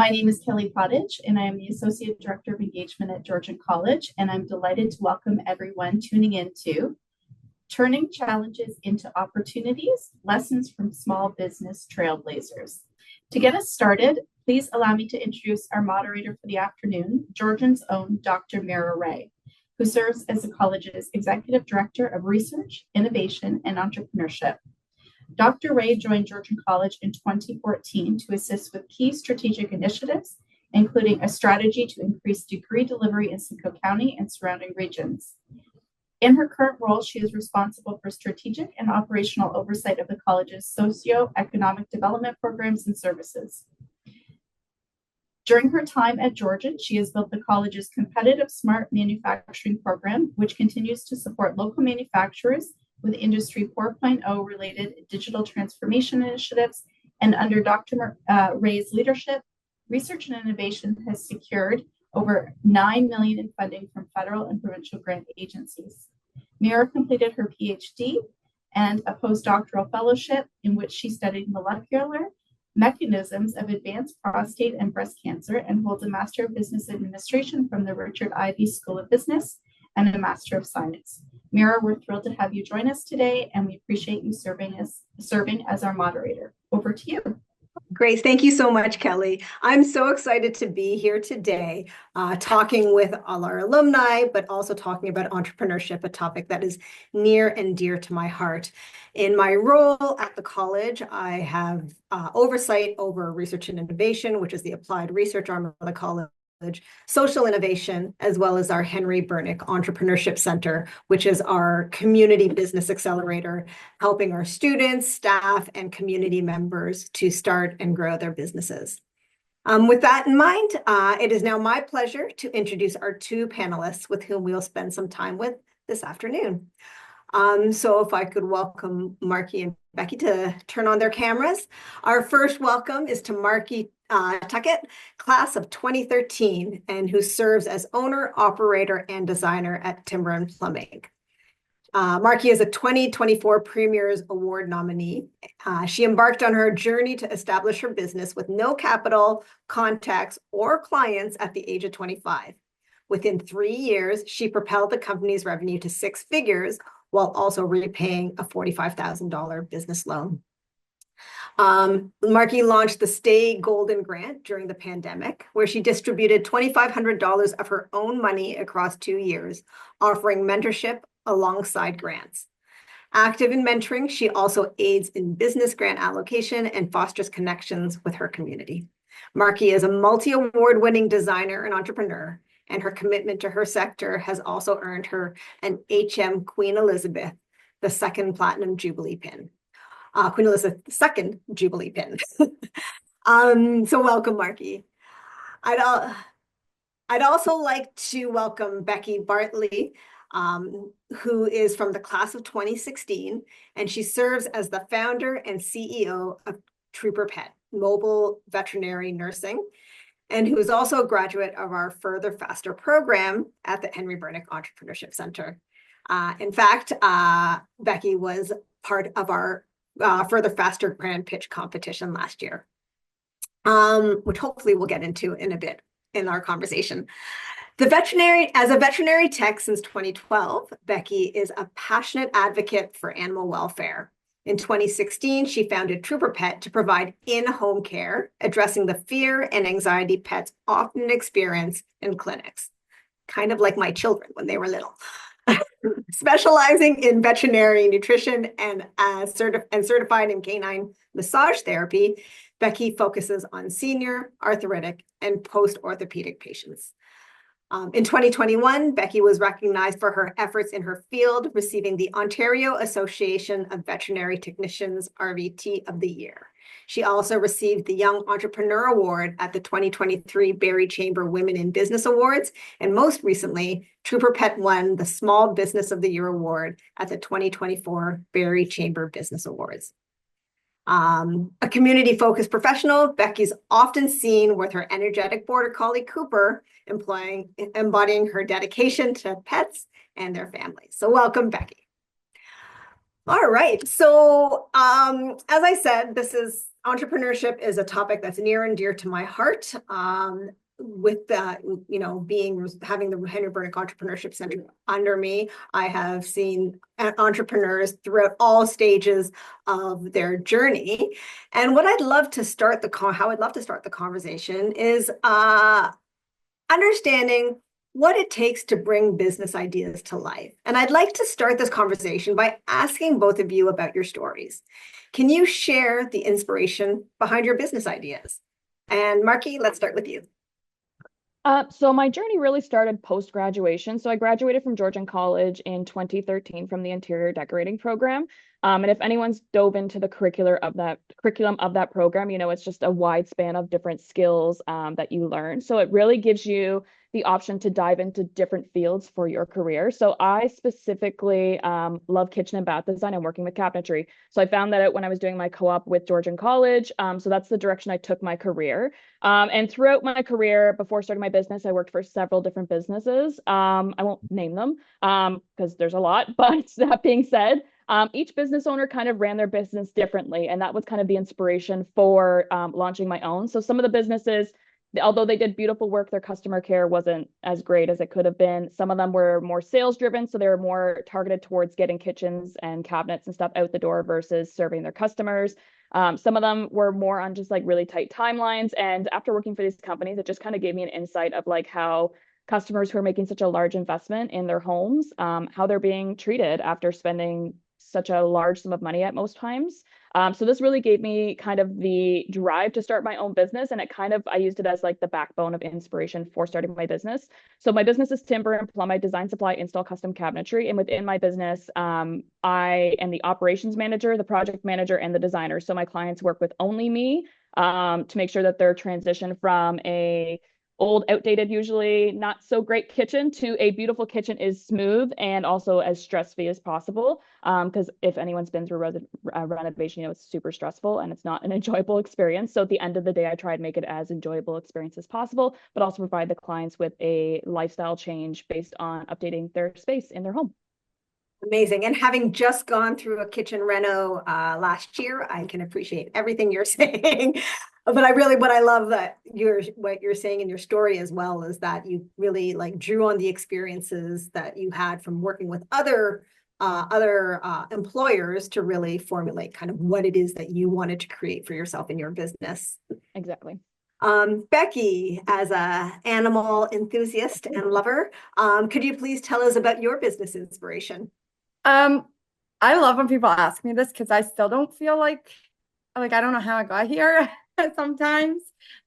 My name is Kelly Pottage, and I am the Associate Director of Engagement at Georgian College, and I'm delighted to welcome everyone tuning in to Turning Challenges into Opportunities, Lessons from Small Business Trailblazers. To get us started, please allow me to introduce our moderator for the afternoon, Georgian's own Dr. Mira Ray, who serves as the college's Executive Director of Research, Innovation, and Entrepreneurship. Dr. Ray joined Georgian College in 2014 to assist with key strategic initiatives, including a strategy to increase degree delivery in Simcoe County and surrounding regions. In her current role, she is responsible for strategic and operational oversight of the college's socio-economic development programs and services. During her time at Georgian, she has built the college's competitive smart manufacturing program, which continues to support local manufacturers with Industry 4.0 related digital transformation initiatives. And under Dr. Ray's leadership, research and innovation has secured over $9 million in funding from federal and provincial grant agencies. Mira completed her Ph.D. and a postdoctoral fellowship in which she studied molecular mechanisms of advanced prostate and breast cancer, and holds a Master of Business Administration from the Richard Ivey School of Business and a Master of Science. Mira, we're thrilled to have you join us today, and we appreciate you serving as our moderator. Over to you. Great. Thank you so much, Kelly. I'm so excited to be here today, talking with all our alumni, but also talking about entrepreneurship, a topic that is near and dear to my heart. In my role at the college, I have oversight over research and innovation, which is the applied research arm of the college, social innovation, as well as our Henry Bernick Entrepreneurship Center, which is our community business accelerator, helping our students, staff, and community members to start and grow their businesses. With that in mind, it is now my pleasure to introduce our two panelists with whom we'll spend some time with this afternoon. So if I could welcome Markie and Becky to turn on their cameras. Our first welcome is to Markie Tuckett, class of 2013, and who serves as owner, operator, and designer at Timber and Plumbing. Markie is a 2024 Premier's Award nominee. She embarked on her journey to establish her business with no capital, contacts, or clients at the age of 25. Within 3 years, she propelled the company's revenue to 6 figures while also repaying a $45,000 business loan. Markie launched the Stay Golden Grant during the pandemic, where she distributed $2,500 of her own money across 2 years, offering mentorship alongside grants. Active in mentoring, she also aids in business grant allocation and fosters connections with her community. Markie is a multi-award-winning designer and entrepreneur, and her commitment to her sector has also earned her an HM Queen Elizabeth II Platinum Jubilee Pin. Queen Elizabeth II Jubilee Pin. So welcome, Markie. I'd also like to welcome Becky Bartley, who is from the class of 2016, and she serves as the founder and CEO of Trooper Pet, mobile veterinary nursing, and who is also a graduate of our Further Faster program at the Henry Bernick Entrepreneurship Center. In fact, Becky was part of our Further Faster Grand Pitch competition last year, which hopefully we'll get into in a bit in our conversation. As a veterinary tech since 2012, Becky is a passionate advocate for animal welfare. In 2016, she founded Trooper Pet to provide in-home care, addressing the fear and anxiety pets often experience in clinics, kind of like my children when they were little. Specializing in veterinary nutrition and certified in canine massage therapy, Becky focuses on senior, arthritic, and post-orthopedic patients. In 2021, Becky was recognized for her efforts in her field, receiving the Ontario Association of Veterinary Technicians RVT of the Year. She also received the Young Entrepreneur Award at the 2023 Barrie Chamber Women in Business Awards, and most recently, Trooper Pet won the Small Business of the Year Award at the 2024 Barrie Chamber Business Awards. A community-focused professional, Becky's often seen with her energetic border collie Cooper, embodying her dedication to pets and their families. So welcome, Becky. All right. So as I said, this is Entrepreneurship is a topic that's near and dear to my heart. With that, having the Henry Burnick Entrepreneurship Center under me, I have seen entrepreneurs throughout all stages of their journey. And what I'd love to start how I'd love to start the conversation is understanding what it takes to bring business ideas to life. And I'd like to start this conversation by asking both of you about your stories. Can you share the inspiration behind your business ideas? And Markie, let's start with you. So my journey really started post-graduation. So I graduated from Georgian College in 2013 from the interior decorating program. And if anyone's dove into the curriculum of that program, it's just a wide span of different skills that you learn. So it really gives you the option to dive into different fields for your career. So I specifically love kitchen and bath design and working with cabinetry. So I found that out when I was doing my co-op with Georgian College. So that's the direction I took my career. And throughout my career, before starting my business, I worked for several different businesses. I won't name them because there's a lot, but that being said, each business owner kind of ran their business differently. And that was kind of the inspiration for launching my own. So some of the businesses, although they did beautiful work, their customer care wasn't as great as it could have been. Some of them were more sales driven, so they were more targeted towards getting kitchens and cabinets and stuff out the door versus serving their customers. Some of them were more on just like really tight timelines. And after working for these companies, it just kind of gave me an insight of like how customers who are making such a large investment in their homes, how they're being treated after spending such a large sum of money at most times. So this really gave me kind of the drive to start my own business. And I used it as like the backbone of inspiration for starting my business. So my business is Timber and Plumb. I design, supply, install custom cabinetry. And within my business, I am the operations manager, the project manager, and the designer. So my clients work with only me to make sure that their transition from a old, outdated, usually not so great kitchen to a beautiful kitchen is smooth and also as stress-free as possible. Because if anyone's been through a renovation, it's super stressful and it's not an enjoyable experience. So at the end of the day, I try to make it as enjoyable experience as possible, but also provide the clients with a lifestyle change based on updating their space in their home. Amazing. And having just gone through a kitchen reno last year, I can appreciate everything you're saying. But what I love that what you're saying in your story as well is that you really like drew on the experiences that you had from working with other employers to really formulate kind of what it is that you wanted to create for yourself in your business. Exactly. Becky, as an animal enthusiast and lover, could you please tell us about your business inspiration? I love when people ask me this because I still don't feel like I don't know how I got here sometimes.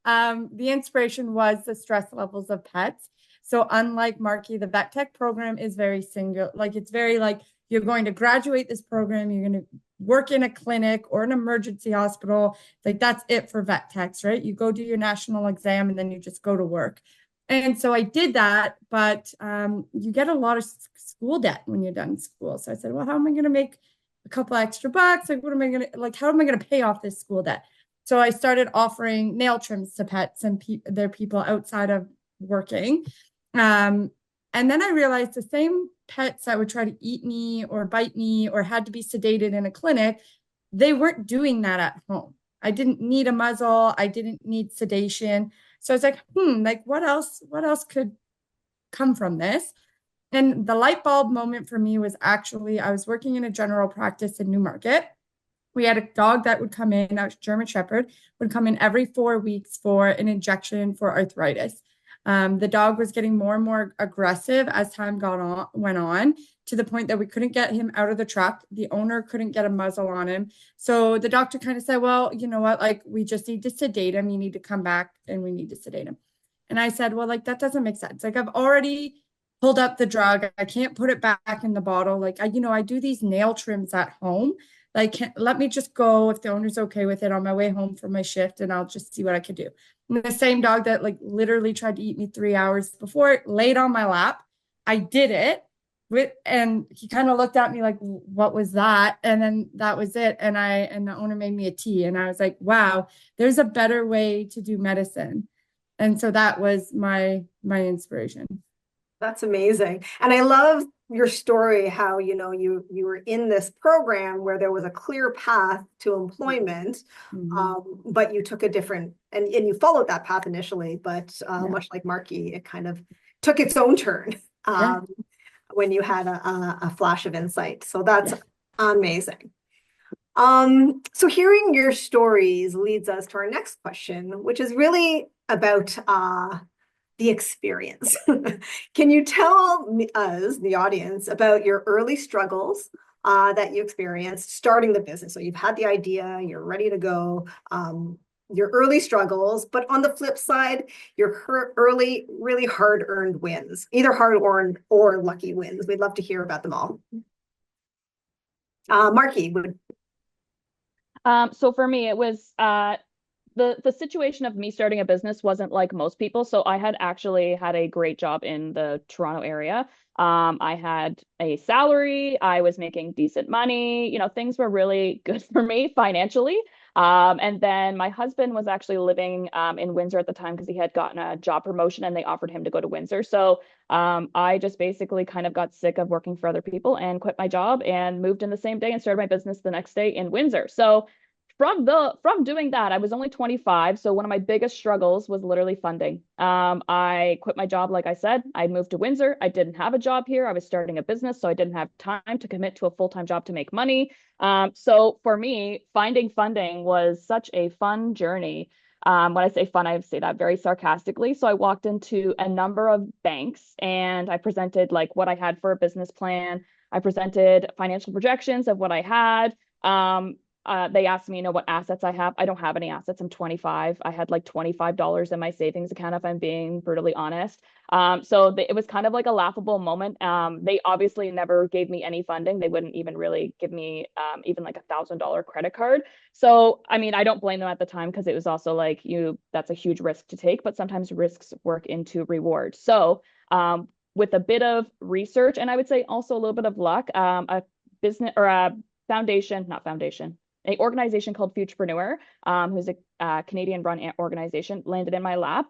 The inspiration was the stress levels of pets. So unlike Markie, the vet tech program is very single, like it's very like you're going to graduate this program, you're going to work in a clinic or an emergency hospital. Like that's it for vet techs, right? You go do your national exam and then you just go to work. And so I did that, but you get a lot of school debt when you're done school. So I said, well, how am I going to make a couple extra bucks? Like, how am I going to pay off this school debt? So I started offering nail trims to pets and their people outside of working. And then I realized the same pets that would try to eat me or bite me or had to be sedated in a clinic, they weren't doing that at home. I didn't need a muzzle. I didn't need sedation. So I was like, like what else could come from this? And the light bulb moment for me was actually, I was working in a general practice in Newmarket. We had a dog that would come in, a German Shepherd, would come in every 4 weeks for an injection for arthritis. The dog was getting more and more aggressive as time went on, to the point that we couldn't get him out of the truck. The owner couldn't get a muzzle on him. So the doctor kind of said, well, you know what, like we just need to sedate him. You need to come back and we need to sedate him. And I said, well, like that doesn't make sense. Like I've already pulled up the drug. I can't put it back in the bottle. Like I do these nail trims at home. Like, let me just go if the owner's okay with it on my way home from my shift, and I'll just see what I could do. And the same dog that like literally tried to eat me 3 hours before laid on my lap. I did it and he kind of looked at me like, what was that? And then that was it. And the owner made me a tea, and I was like, wow, there's a better way to do medicine. And so that was my inspiration. That's amazing. And I love your story, how, you were in this program where there was a clear path to employment, but you took a different, and you followed that path initially, but much like Markie, it kind of took its own turn when you had a flash of insight. So that's amazing. So hearing your stories leads us to our next question, which is really about the experience. Can you tell us, the audience, about your early struggles that you experienced starting the business? So you've had the idea, you're ready to go, your early struggles, but on the flip side, your early, really hard-earned wins, either hard-earned or lucky wins. We'd love to hear about them all. Markie would. So for me, it was the situation of me starting a business wasn't like most people. So I had actually had a great job in the Toronto area. I had a salary, I was making decent money, things were really good for me financially. And then my husband was actually living in Windsor at the time because he had gotten a job promotion and they offered him to go to Windsor. So I just basically kind of got sick of working for other people and quit my job and moved in the same day and started my business the next day in Windsor. So from doing that, I was only 25. So one of my biggest struggles was literally funding. I quit my job, like I said. I moved to Windsor. I didn't have a job here. I was starting a business, so I didn't have time to commit to a full-time job to make money. So for me, finding funding was such a fun journey. When I say fun, I say that very sarcastically. So I walked into a number of banks and I presented like what I had for a business plan. I presented financial projections of what I had. They asked me, what assets I have. I don't have any assets. I'm 25. I had like $25 in my savings account, if I'm being brutally honest. It was kind of like a laughable moment. They obviously never gave me any funding. They wouldn't even really give me even like $1,000 credit card. So, I mean, I don't blame them at the time because it was also like that's a huge risk to take, but sometimes risks work into rewards. So, with a bit of research and I would say also a little bit of luck, a business or a an organization called Futurepreneur, who's a Canadian-run organization, landed in my lap.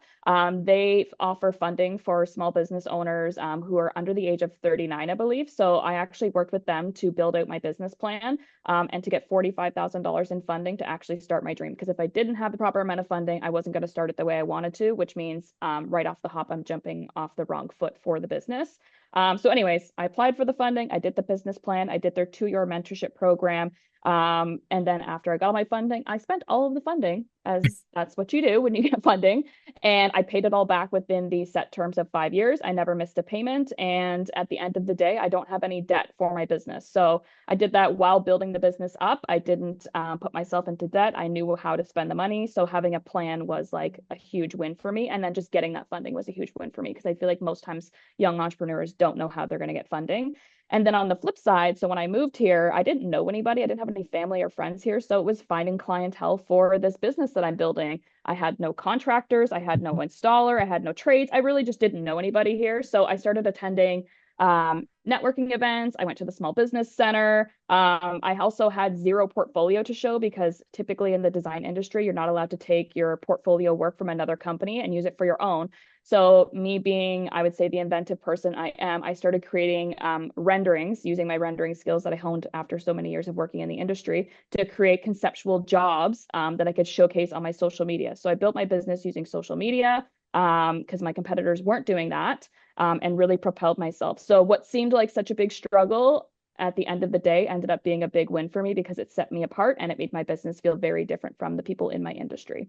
They offer funding for small business owners who are under the age of 39, I believe. So I actually worked with them to build out my business plan and to get $45,000 in funding to actually start my dream. Because if I didn't have the proper amount of funding, I wasn't going to start it the way I wanted to, which means right off the hop, I'm jumping off the wrong foot for the business. So anyways, I applied for the funding. I did the business plan. I did their 2-year mentorship program. And then after I got my funding, I spent all of the funding, as that's what you do when you get funding. And I paid it all back within the set terms of 5 years. I never missed a payment. And at the end of the day, I don't have any debt for my business. So I did that while building the business up. I didn't put myself into debt. I knew how to spend the money. So having a plan was like a huge win for me. And then just getting that funding was a huge win for me because I feel like most times young entrepreneurs don't know how they're going to get funding. And then on the flip side, so when I moved here, I didn't know anybody. I didn't have any family or friends here. So it was finding clientele for this business that I'm building. I had no contractors. I had no installer. I had no trades. I really just didn't know anybody here. So I started attending networking events. I went to the Small Business Center. I also had zero portfolio to show because typically in the design industry, you're not allowed to take your portfolio work from another company and use it for your own. So me being, I would say, the inventive person I am, I started creating renderings using my rendering skills that I honed after so many years of working in the industry to create conceptual jobs that I could showcase on my social media. So I built my business using social media because my competitors weren't doing that and really propelled myself. So what seemed like such a big struggle at the end of the day ended up being a big win for me because it set me apart and it made my business feel very different from the people in my industry.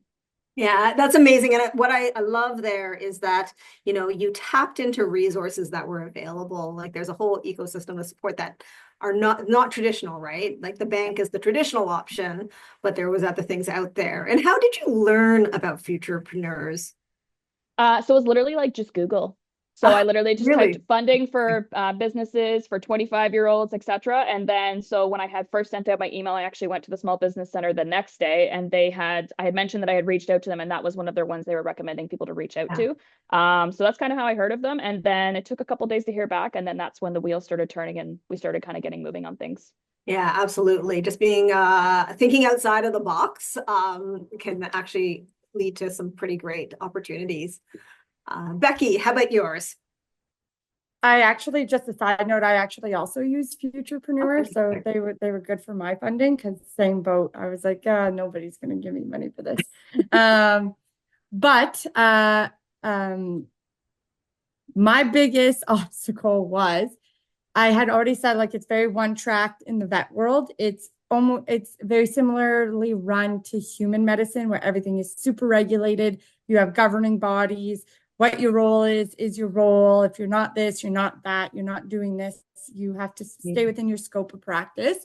Yeah, that's amazing. And what I love there is that, you tapped into resources that were available. Like there's a whole ecosystem of support that are not traditional, right? Like the bank is the traditional option, but there was other things out there. And how did you learn about Futurepreneurs? So it was literally like just Google. So I literally just Really? typed funding for businesses for 25-year-olds, etc. And then so when I had first sent out my email, I actually went to the Small Business Center the next day and I had mentioned that I had reached out to them and that was one of their ones they were recommending people to reach out to. So that's kind of how I heard of them. And then it took a couple days to hear back. And then that's when the wheels started turning and we started kind of getting moving on things. Yeah, absolutely. Just being thinking outside of the box can actually lead to some pretty great opportunities. Becky, how about yours? I actually, just a side note, I actually also use Futurepreneur, Okay. so they were good for my funding because same boat. I was like, nobody's going to give me money for this. But my biggest obstacle was I had already said, like, it's very one tracked in the vet world. It's very similarly run to human medicine, where everything is super regulated. You have governing bodies. What your role is your role. If you're not this, you're not that, you're not doing this, you have to stay within your scope of practice.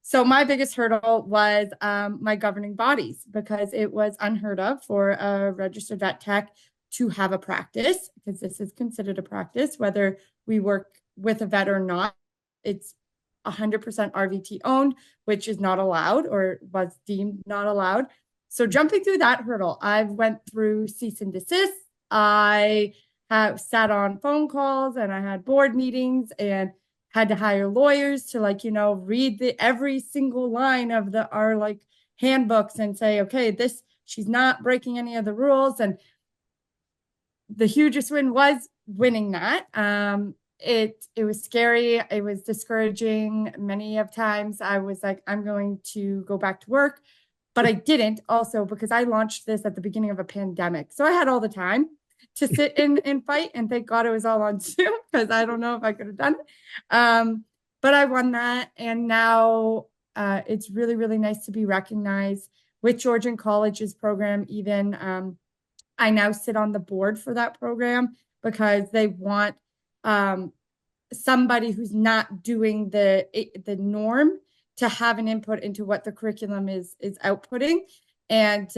So my biggest hurdle was my governing bodies, because it was unheard of for a registered vet tech to have a practice, because this is considered a practice, whether we work with a vet or not. It's 100% RVT owned, which is not allowed, or was deemed not allowed. So jumping through that hurdle, I went through cease and desist. I have sat on phone calls, and I had board meetings, and had to hire lawyers to, like, read every single line of our like handbooks and say, okay, she's not breaking any of the rules. And the hugest win was winning that. It was scary. It was discouraging. Many of times I was like, I'm going to go back to work, but I didn't, also because I launched this at the beginning of a pandemic. So I had all the time to sit and fight, and thank God it was all on Zoom, because I don't know if I could have done it. But I won that, and now it's really, really nice to be recognized with Georgian College's program. Even I now sit on the board for that program, because they want somebody who's not doing the norm to have an input into what the curriculum is outputting. And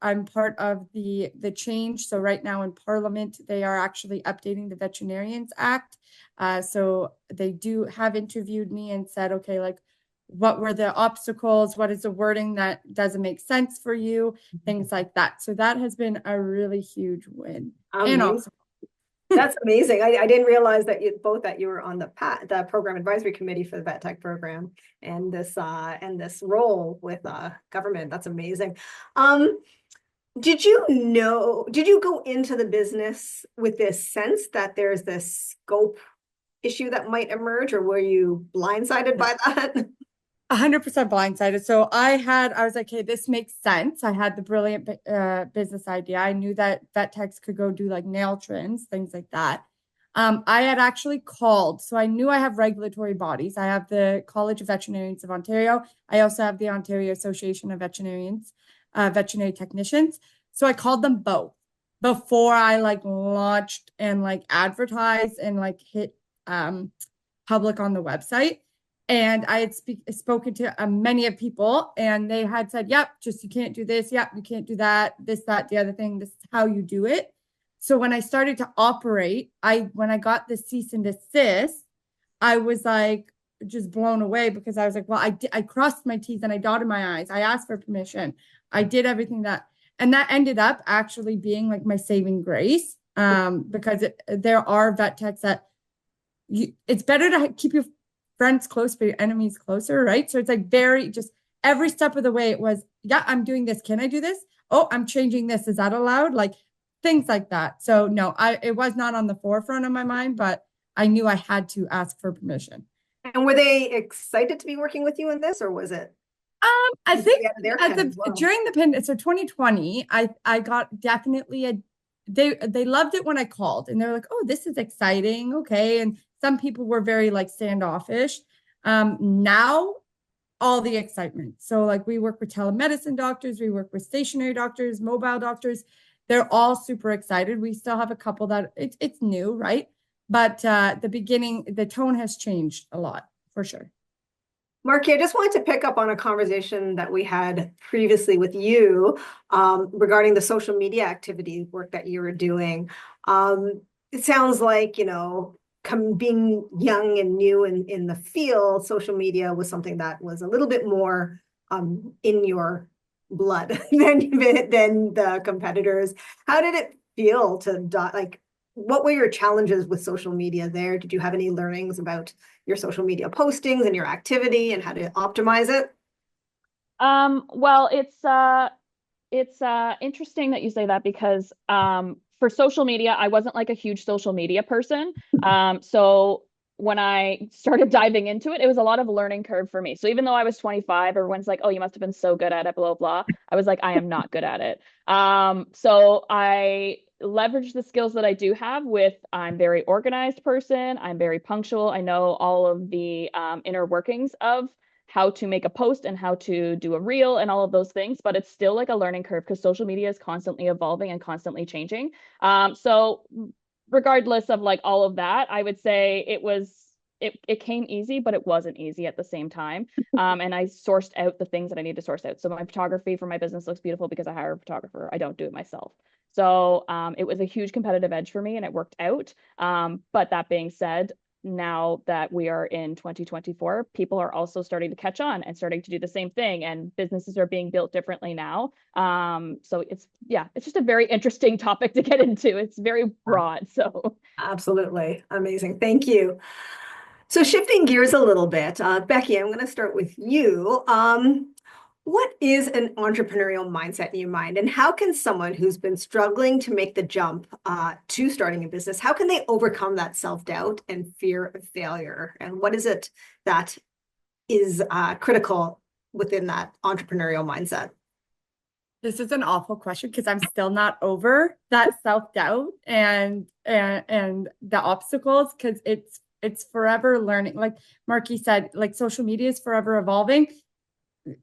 I'm part of the change. So right now in Parliament, they are actually updating the Veterinarians Act. So they do have interviewed me and said, okay, like, what were the obstacles? What is the wording that doesn't make sense for you? Things like that. So that has been a really huge win. And also, that's amazing. I didn't realize that you were on the program advisory committee for the vet tech program, and this role with government. That's amazing. Did you go into the business with this sense that there's this scope issue that might emerge, or were you blindsided by that? 100% blindsided. So I was like, hey, this makes sense. I had the brilliant business idea. I knew that vet techs could go do like nail trims, things like that. I had actually called. So I knew I have regulatory bodies. I have the College of Veterinarians of Ontario. I also have the Ontario Association of Veterinarians, Veterinary Technicians. So I called them both before I like launched and like advertised and like hit public on the website. And I had spoken to many of people, and they had said, yep, just you can't do this. Yep, you can't do that. This, that, the other thing. This is how you do it. So when I started to operate, when I got the cease and desist, I was like just blown away, because I was like, well, I crossed my T's and I dotted my I's. I asked for permission. I did everything and that ended up actually being like my saving grace, because there are vet techs that it's better to keep your friends close, but your enemies closer, right? So it's like just every step of the way, it was, yeah, I'm doing this. Can I do this? Oh, I'm changing this. Is that allowed? Like things like that. So no, it was not on the forefront of my mind, but I knew I had to ask for permission. And were they excited to be working with you in this, or was it? I think during the pandemic, so 2020, I got definitely they loved it when I called, and they were like, oh, this is exciting. Okay. And some people were very like standoffish. Now all the excitement. So like we work with telemedicine doctors, we work with stationary doctors, mobile doctors. They're all super excited. We still have a couple that it's new, right? But the beginning, the tone has changed a lot for sure. Markie, I just wanted to pick up on a conversation that we had previously with you regarding the social media activity work that you were doing. It sounds like, being young and new in the field, social media was something that was a little bit more in your blood than the competitors. How did it feel what were your challenges with social media there? Did you have any learnings about your social media postings and your activity and how to optimize it? Well, it's interesting that you say that, because from for social media, I wasn't like a huge social media person. So when I started diving into it, it was a lot of learning curve for me. So even though I was 25, everyone's like, oh, you must have been so good at it, blah, blah. I was like, I am not good at it. So I leverage the skills that I do have with I'm very organized person. I'm very punctual. I know all of the inner workings of how to make a post and how to do a reel and all of those things, but it's still like a learning curve because social media is constantly evolving and constantly changing. So regardless of like all of that, I would say it came easy, but it wasn't easy at the same time. And I sourced out the things that I need to source out. So my photography for my business looks beautiful because I hire a photographer. I don't do it myself. So it was a huge competitive edge for me and it worked out. But that being said, now that we are in 2024, people are also starting to catch on and starting to do the same thing, and businesses are being built differently now. So it's just a very interesting topic to get into. It's very broad. So Absolutely. Amazing. Thank you. So shifting gears a little bit, Becky, I'm going to start with you. What is an entrepreneurial mindset in your mind, and how can someone who's been struggling to make the jump to starting a business, how can they overcome that self-doubt and fear of failure? And what is it that is critical within that entrepreneurial mindset? This is an awful question because I'm still not over that self-doubt and the obstacles, because it's forever learning. Like Markie said, like social media is forever evolving.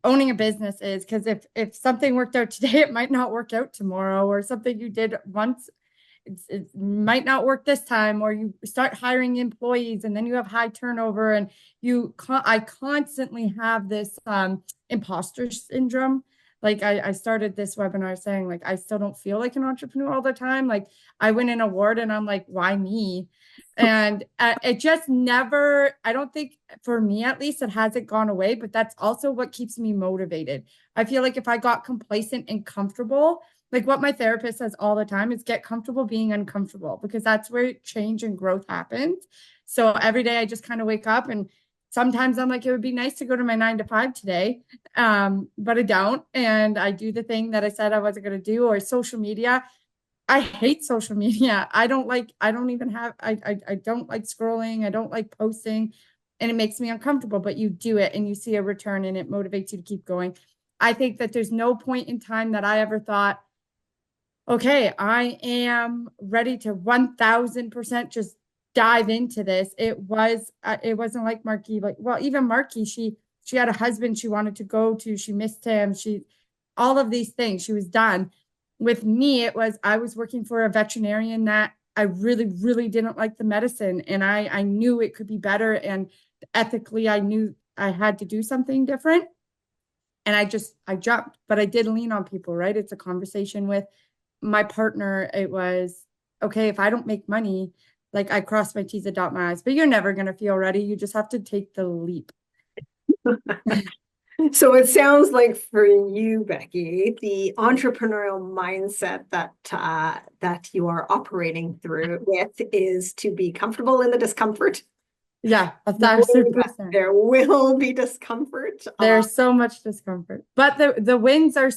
Owning a business is, because if something worked out today, it might not work out tomorrow, or something you did once, it might not work this time, or you start hiring employees and then you have high turnover, and I constantly have this imposter syndrome. Like I started this webinar saying, like, I still don't feel like an entrepreneur all the time. Like I win an award and I'm like, why me? And it just never, I don't think, for me at least, it hasn't gone away, but that's also what keeps me motivated. I feel like if I got complacent and comfortable, like what my therapist says all the time is get comfortable being uncomfortable, because that's where change and growth happens. So every day I just kind of wake up, and sometimes I'm like, it would be nice to go to my 9 to 5 today. But I don't. And I do the thing that I said I wasn't going to do. Or social media. I hate social media. I don't like scrolling. I don't like posting, and it makes me uncomfortable, but you do it and you see a return and it motivates you to keep going. I think that there's no point in time that I ever thought, okay, I am ready to 1000% just dive into this. It wasn't like Markie, even Markie, she had a husband she wanted to go to, she missed him, all of these things, she was done. With me, I was working for a veterinarian that I really, really didn't like the medicine, and I knew it could be better, and ethically I knew I had to do something different. And I jumped, but I did lean on people, right? It's a conversation with my partner. It was, okay, if I don't make money, like I cross my T's and dot my I's, but you're never going to feel ready. You just have to take the leap. So it sounds like for you, Becky, the entrepreneurial mindset that you are operating through with is to be comfortable in the discomfort. Yeah, 1,000%. There will be discomfort. There's so much discomfort, but the wins are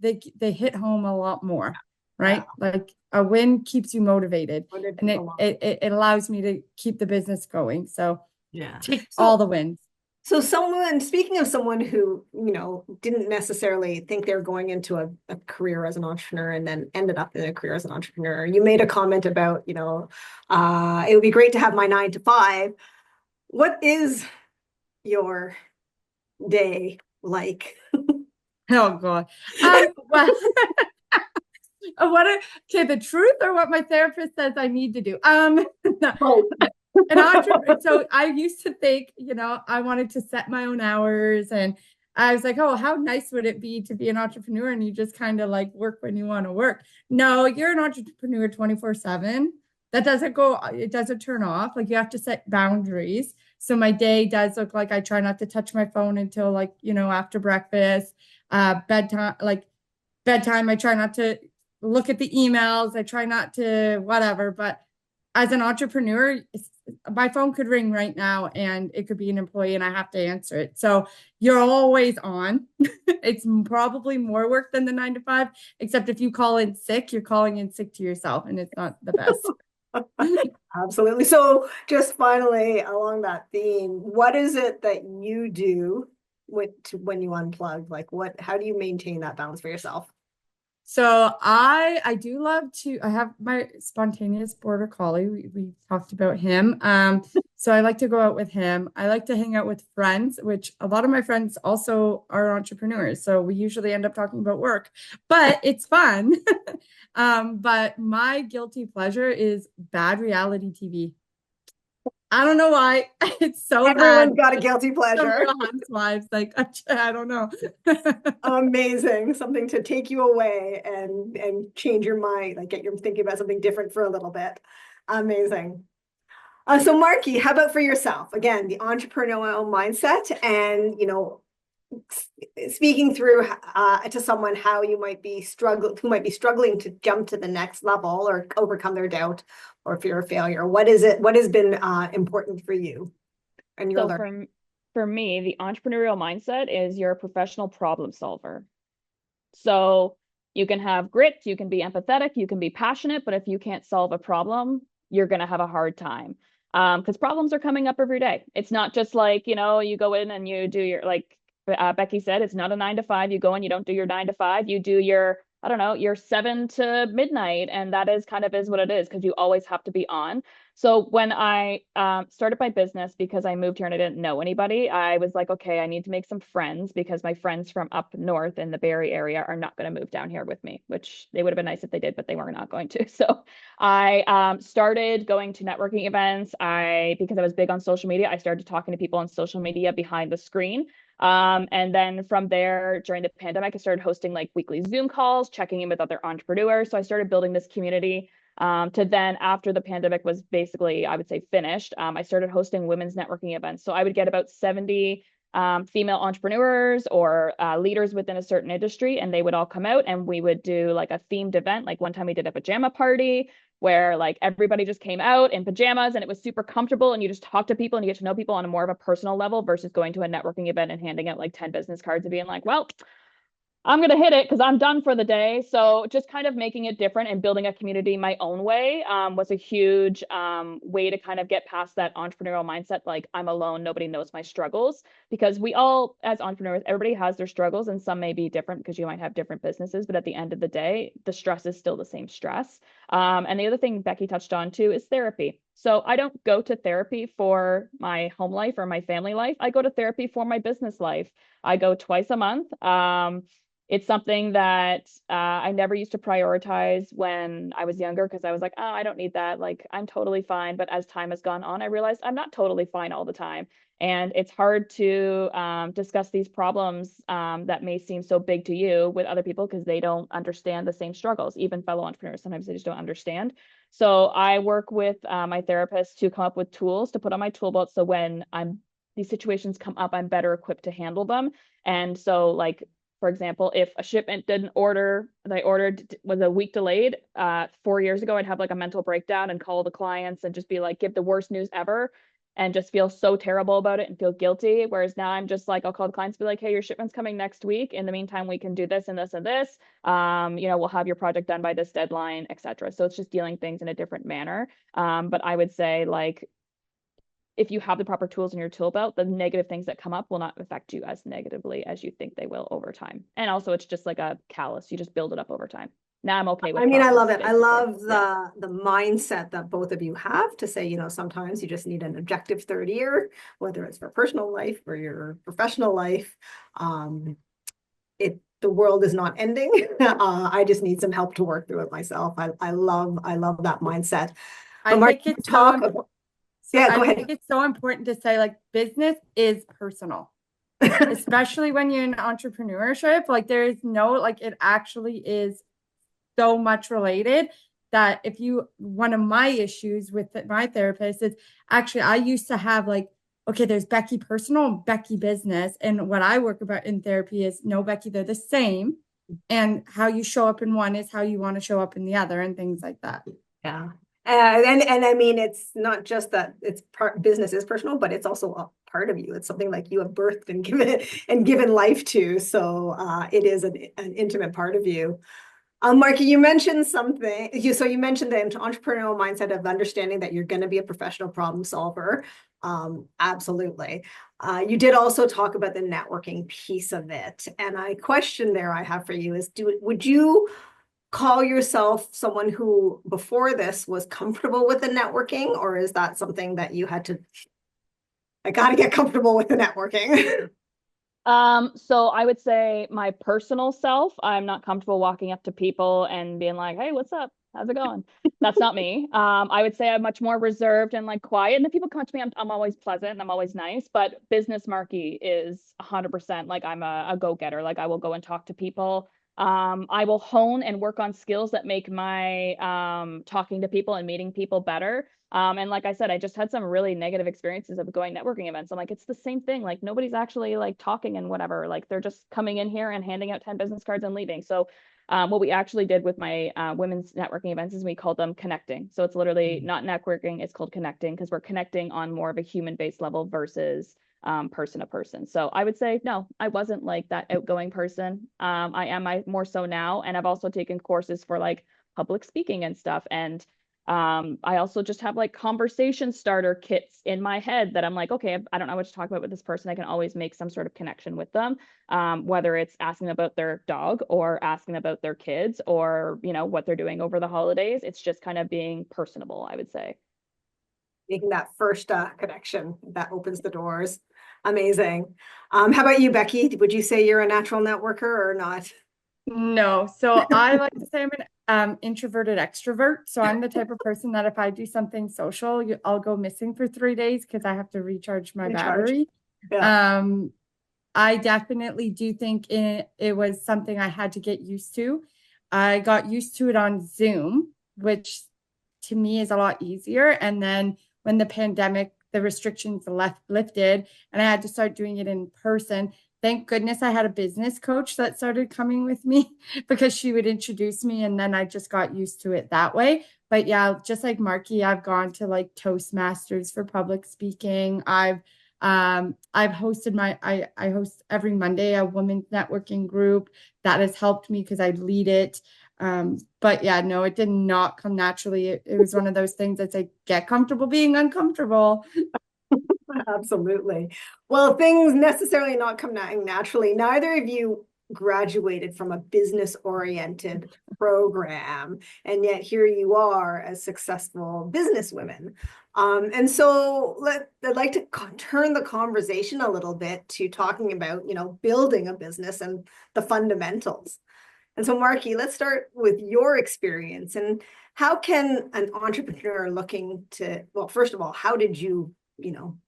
they hit home a lot more, right? Yeah. Like a win keeps you motivated, and it allows me to keep the business going. So yeah, take all the wins. So speaking of someone who, didn't necessarily think they were going into a career as an entrepreneur and then ended up in a career as an entrepreneur, you made a comment about, it would be great to have my 9 to 5. What is your day like? Oh God. The truth or what my therapist says I need to do? No. So I used to think, I wanted to set my own hours, and I was like, oh, how nice would it be to be an entrepreneur and you just kind of like work when you want to work. No, you're an entrepreneur 24/7. That it doesn't turn off. Like you have to set boundaries. So my day does look like I try not to touch my phone until after breakfast, bedtime, I try not to look at the emails. I try not to whatever, but as an entrepreneur, my phone could ring right now and it could be an employee and I have to answer it. So you're always on. It's probably more work than the 9 to 5, except if you call in sick, you're calling in sick to yourself and it's not the best. Absolutely. So just finally, along that theme, what is it that you do when you unplug? Like how do you maintain that balance for yourself? So I do love to, I have my spontaneous border collie. We talked about him. So I like to go out with him. I like to hang out with friends, which a lot of my friends also are entrepreneurs. So we usually end up talking about work, but it's fun. But my guilty pleasure is bad reality TV. I don't know why. It's so Everyone's bad. got a guilty The pleasure. Real Housewives, like I don't know. Amazing. Something to take you away and change your mind, like get you thinking about something different for a little bit. Amazing. So Markie, how about for yourself? Again, the entrepreneurial mindset and, speaking through to someone how you might be struggling to jump to the next level or overcome their doubt or fear of failure. What has been important for you and your learning? For me, the entrepreneurial mindset is you're a professional problem solver. So you can have grit, you can be empathetic, you can be passionate, but if you can't solve a problem, you're going to have a hard time. Because problems are coming up every day. It's not just like, you go in and you do your, like Becky said, it's not a 9 to 5. You go in, you don't do your 9 to 5. You do your, I don't know, your 7 to midnight. And that is what it is, because you always have to be on. So when I started my business, because I moved here and I didn't know anybody, I was like, okay, I need to make some friends, because my friends from up north in the Barrie area are not going to move down here with me, which they would have been nice if they did, but they were not going to. So I started going to networking events. Because I was big on social media, I started talking to people on social media behind the screen. And then from there, during the pandemic, I started hosting like weekly Zoom calls, checking in with other entrepreneurs. So I started building this community. To then, after the pandemic was basically, I would say, finished, I started hosting women's networking events. So I would get about 70 female entrepreneurs or leaders within a certain industry, and they would all come out and we would do like a themed event. Like one time we did a pajama party where like everybody just came out in pajamas and it was super comfortable, and you just talk to people and you get to know people on a more of a personal level versus going to a networking event and handing out like 10 business cards and being like, well, I'm going to hit it because I'm done for the day. So just kind of making it different and building a community my own way was a huge way to kind of get past that entrepreneurial mindset. Like, I'm alone, nobody knows my struggles, because we all, as entrepreneurs, everybody has their struggles, and some may be different because you might have different businesses. But at the end of the day, the stress is still the same stress. And the other thing Becky touched on too is therapy. So I don't go to therapy for my home life or my family life. I go to therapy for my business life. I go twice a month. It's something that I never used to prioritize when I was younger, because I was like, oh, I don't need that. Like, I'm totally fine. But as time has gone on, I realized I'm not totally fine all the time. And it's hard to discuss these problems that may seem so big to you with other people, because they don't understand the same struggles. Even fellow entrepreneurs, sometimes they just don't understand. So I work with my therapist to come up with tools to put on my tool belt. So when these situations come up, I'm better equipped to handle them. And so, like, for example, if a shipment that I ordered was a week delayed 4 years ago, I'd have like a mental breakdown and call the clients and just be like, give the worst news ever, and just feel so terrible about it and feel guilty. Whereas now I'm just like, I'll call the clients, be like, hey, your shipment's coming next week. In the meantime, we can do this and this and this. We'll have your project done by this deadline, etc. So it's just dealing things in a different manner. But I would say, like, if you have the proper tools in your tool belt, the negative things that come up will not affect you as negatively as you think they will over time. And also, it's just like a callus. You just build it up over time. Now I'm okay with I love it. basically. I love the mindset that both of you have to say, sometimes you just need an objective third ear, whether it's for personal life or your professional life. The world is not ending. I just need some help to work through it myself. I love that mindset. I think it's go ahead. Think it's so important to say, like, business is personal, especially when you're in entrepreneurship. Like, there's no, like, it actually is so much related that one of my issues with my therapist is actually, I used to have like, okay, there's Becky personal and Becky business. And what I work about in therapy is, no, Becky, they're the same. And how you show up in one is how you want to show up in the other, and things like that. Yeah. And I mean, it's not just that it's business is personal, but it's also a part of you. It's something like you have birthed and given life to. So it is an intimate part of you. Markie, you mentioned something. You mentioned the entrepreneurial mindset of understanding that you're going to be a professional problem solver. Absolutely. You did also talk about the networking piece of it. And a question there I have for you is, would you call yourself someone who before this was comfortable with the networking, or is that something that you had to, I got to get comfortable with the networking? So I would say my personal self, I'm not comfortable walking up to people and being like, hey, what's up? How's it going? That's not me. I would say I'm much more reserved and like quiet. And if people come to me, I'm always pleasant and I'm always nice. But business Markie is 100% like I'm a go-getter. Like I will go and talk to people. I will hone and work on skills that make my talking to people and meeting people better. And like I said, I just had some really negative experiences of going networking events. I'm like, it's the same thing. Like nobody's actually like talking and whatever. Like they're just coming in here and handing out 10 business cards and leaving. So what we actually did with my women's networking events is we called them connecting. So it's literally not networking, it's called connecting because we're connecting on more of a human-based level versus person to person. So I would say, no, I wasn't like that outgoing person. I more so now. And I've also taken courses for like public speaking and stuff. And I also just have like conversation starter kits in my head that I'm like, okay, I don't know what to talk about with this person. I can always make some sort of connection with them, whether it's asking about their dog or asking about their kids or, you know, what they're doing over the holidays. It's just kind of being personable, I would say. Making that first connection that opens the doors. Amazing. How about you, Becky? Would you say you're a natural networker or not? No, so I like to say I'm an introverted extrovert. So I'm the type of person that if I do something social, I'll go missing for 3 days because I have to recharge my battery. Yeah. I definitely do think it was something I had to get used to. I got used to it on Zoom, which to me is a lot easier. And then when the pandemic, the restrictions lifted, and I had to start doing it in person. Thank goodness I had a business coach that started coming with me because she would introduce me, and then I just got used to it that way. But yeah, just like Markie, I've gone to like Toastmasters for public speaking. I've hosted I host every Monday a women's networking group that has helped me because I lead it. But yeah, no, it did not come naturally. It was one of those things that's like, get comfortable being uncomfortable. Absolutely. Well, things necessarily not come naturally. Neither of you graduated from a business-oriented program, and yet here you are as successful businesswomen. And so I'd like to turn the conversation a little bit to talking about, you know, building a business and the fundamentals. And so, Markie, let's start with your experience and how can an entrepreneur looking to, well, first of all, how did you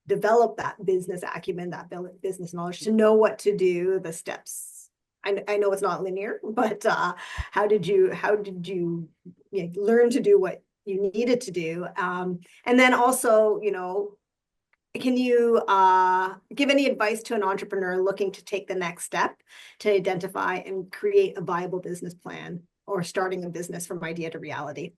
develop that business acumen, that business knowledge to know what to do, the steps? I know it's not linear, but how did you learn to do what you needed to do? And then also, can you give any advice to an entrepreneur looking to take the next step to identify and create a viable business plan or starting a business from idea to reality?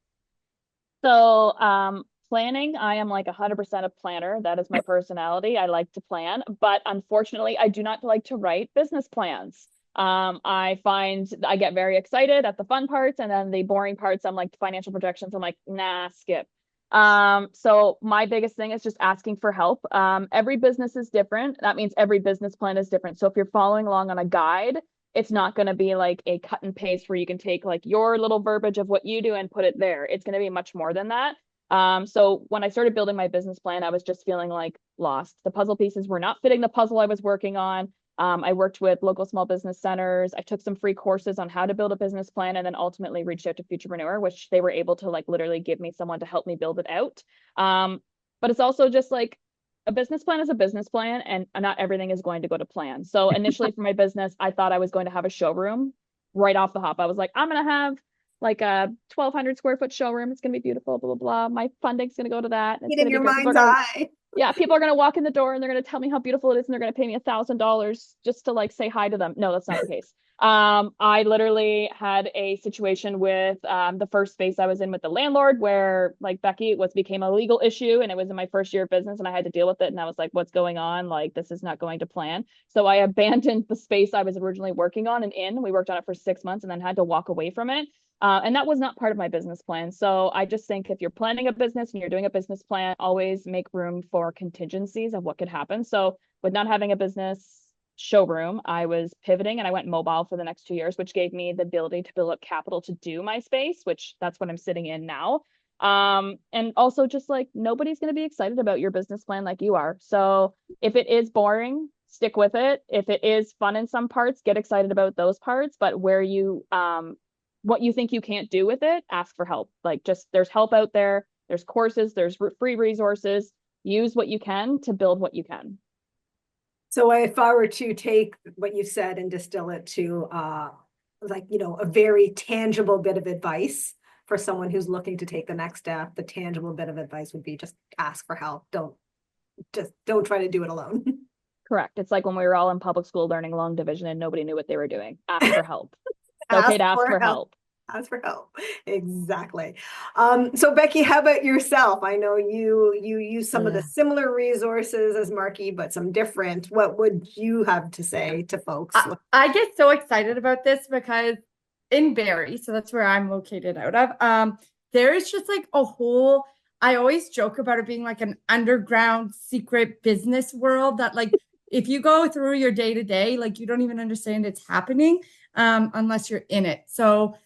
So, planning, I am like 100% a planner. That is my personality. I like to plan, but unfortunately, I do not like to write business plans. I find I get very excited at the fun parts, and then the boring parts, I'm like financial projections. I'm like, nah, skip. So my biggest thing is just asking for help. Every business is different. That means every business plan is different. So if you're following along on a guide, it's not going to be like a cut and paste where you can take like your little verbiage of what you do and put it there. It's going to be much more than that. So when I started building my business plan, I was just feeling like lost. The puzzle pieces were not fitting the puzzle I was working on. I worked with local small business centers. I took some free courses on how to build a business plan and then ultimately reached out to Futurepreneur, which they were able to like literally give me someone to help me build it out. But it's also just like a business plan is a business plan and not everything is going to go to plan. So initially for my business, I thought I was going to have a showroom right off the hop. I was like, I'm going to have like a 1,200 square foot showroom. It's going to be beautiful, blah, blah, blah. My funding's going to go to that. And it's Get in going to your be great. mind's eye. Yeah, people are going to walk in the door and they're going to tell me how beautiful it is and they're going to pay me $1,000 just to like say hi to them. No, that's not the case. I literally had a situation with the first space I was in with the landlord where like Becky, it became a legal issue and it was in my first year of business and I had to deal with it. And I was like, what's going on? Like, this is not going to plan. So I abandoned the space I was originally working on we worked on it for 6 months and then had to walk away from it. And that was not part of my business plan. So I just think if you're planning a business and you're doing a business plan, always make room for contingencies of what could happen. So with not having a business showroom, I was pivoting and I went mobile for the next 2 years, which gave me the ability to build up capital to do my space, which that's what I'm sitting in now. And also just like nobody's going to be excited about your business plan like you are. So if it is boring, stick with it. If it is fun in some parts, get excited about those parts. But where you what you think you can't do with it, ask for help. Like just there's help out there. There's courses, there's free resources. Use what you can to build what you can. So if I were to take what you said and distill it to like, you know, a very tangible bit of advice for someone who's looking to take the next step, the tangible bit of advice would be just ask for help. Don't try to do it alone. Correct. It's like when we were all in public school learning long division and nobody knew what they were doing. Ask for help. It's okay to ask for help. Ask for help. Exactly. So Becky, how about yourself? I know you use some of the similar resources as Markie, but some different. What would you have to say to folks? I get so excited about this because in Barrie, so that's where I'm located out of, there is just like a whole, I always joke about it being like an underground secret business world that like, if you go through your day to day, like you don't even understand it's happening unless you're in it. So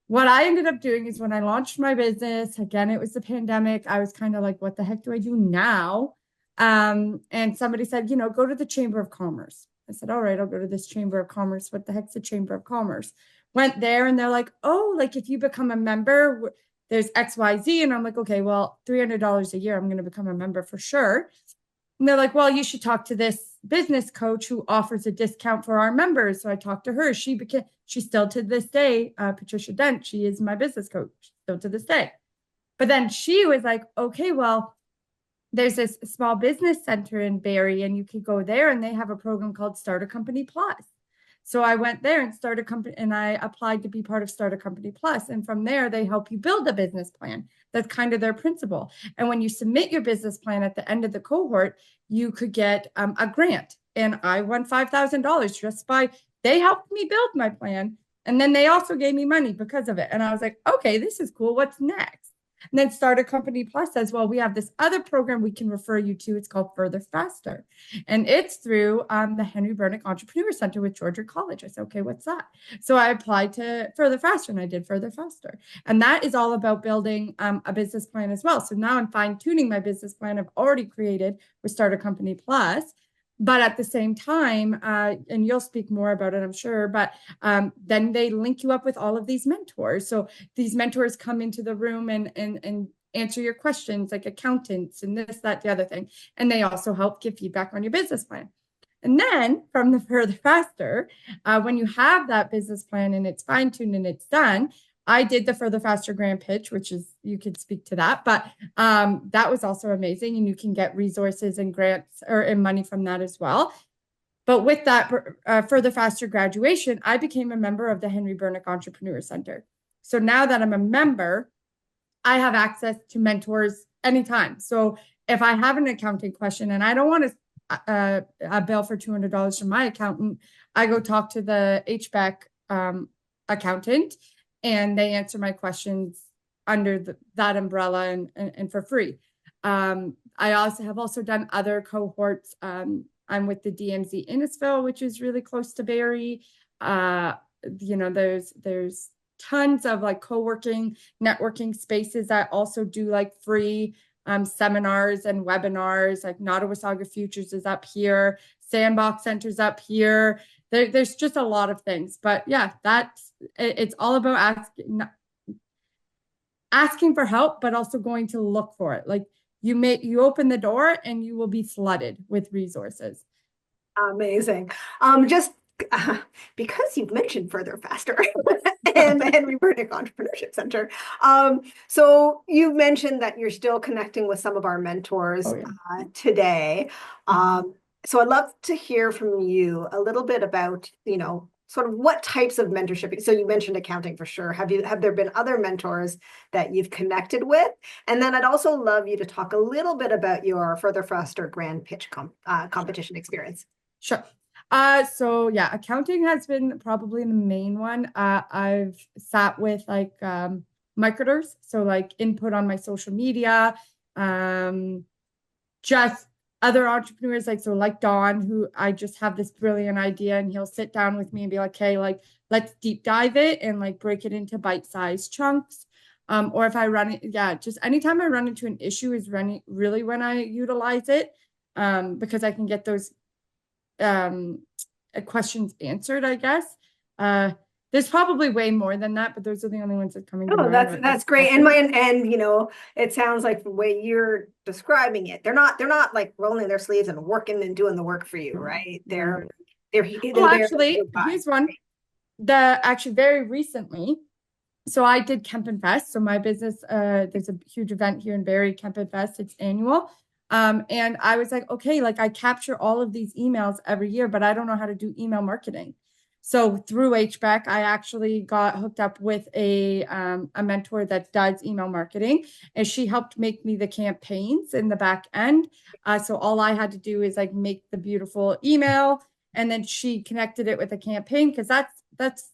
what I ended up doing is when I launched my business, again, it was the pandemic. I was kind of like, what the heck do I do now? And somebody said, you know, go to the Chamber of Commerce. I said, all right, I'll go to this Chamber of Commerce. What the heck's the Chamber of Commerce? Went there and they're like, oh, like if you become a member, there's XYZ. And I'm like, okay, well, $300 a year, I'm going to become a member for sure. And they're like, well, you should talk to this business coach who offers a discount for our members. So I talked to her. She's still to this day, Patricia Dent, she is my business coach still to this day. But then she was like, okay, well, there's this small business center in Barrie and you could go there and they have a program called Start a Company Plus. So I went there and started a company and I applied to be part of Start a Company Plus. And from there, they help you build a business plan. That's kind of their principle. And when you submit your business plan at the end of the cohort, you could get a grant. And I won $5,000 just by, they helped me build my plan. And then they also gave me money because of it. And I was like, okay, this is cool. What's next? And then Start a Company Plus says, well, we have this other program we can refer you to. It's called Further Faster. And it's through the Henry Bernick Entrepreneur Center with Georgian College. I said, okay, what's that? So I applied to Further Faster and I did Further Faster. And that is all about building a business plan as well. So now I'm fine tuning my business plan I've already created with Start a Company Plus. But at the same time, and you'll speak more about it, I'm sure, but then they link you up with all of these mentors. So these mentors come into the room and answer your questions like accountants and this, that, the other thing. And they also help give feedback on your business plan. And then from the Further Faster, when you have that business plan and it's fine-tuned and it's done, I did the Further Faster grand pitch, which is, you could speak to that, but that was also amazing. And you can get resources and grants and money from that as well. But with that Further Faster graduation, I became a member of the Henry Bernick Entrepreneur Center. So now that I'm a member, I have access to mentors anytime. So if I have an accounting question and I don't want a bill for $200 from my accountant, I go talk to the HBEC accountant and they answer my questions under that umbrella and for free. I have also done other cohorts. I'm with the DMZ Innisfil, which is really close to Barrie. You know, there's tons of like co-working, networking spaces that also do like free seminars and webinars. Like Nottawasaga Futures is up here. Sandbox Center's up here. There's just a lot of things. But yeah, it's all about asking for help, but also going to look for it. Like you open the door and you will be flooded with resources. Amazing. Just because you've mentioned Further Faster and the Henry Burdick Entrepreneurship Center. So you've mentioned that you're still connecting with some of our mentors today. So I'd love to hear from you a little bit about, sort of what types of mentorship. So you mentioned accounting for sure. Have there been other mentors that you've connected with? And then I'd also love you to talk a little bit about your Further Faster Grand Pitch competition experience. Sure. So yeah, accounting has been probably the main one. I've sat with like marketers, so like input on my social media, just other entrepreneurs, like Don, who I just have this brilliant idea, and he'll sit down with me and be like, hey, like let's deep dive it and like break it into bite-sized chunks. Or if I run it, just anytime I run into an issue is really when I utilize it, because I can get those questions answered, I guess. There's probably way more than that, but those are the only ones that come into mind. That's great. And it sounds like the way you're describing it, they're not like rolling their sleeves and working and doing the work for you, right? They're actually, here's one. Actually very recently, so I did Kemp and Fest. So my business, there's a huge event here in Barrie, Kemp and Fest. It's annual. And I was like, okay, like I capture all of these emails every year, but I don't know how to do email marketing. So through HBEC, I actually got hooked up with a mentor that does email marketing, and she helped make me the campaigns in the back end. So all I had to do is like make the beautiful email, and then she connected it with a campaign, because that's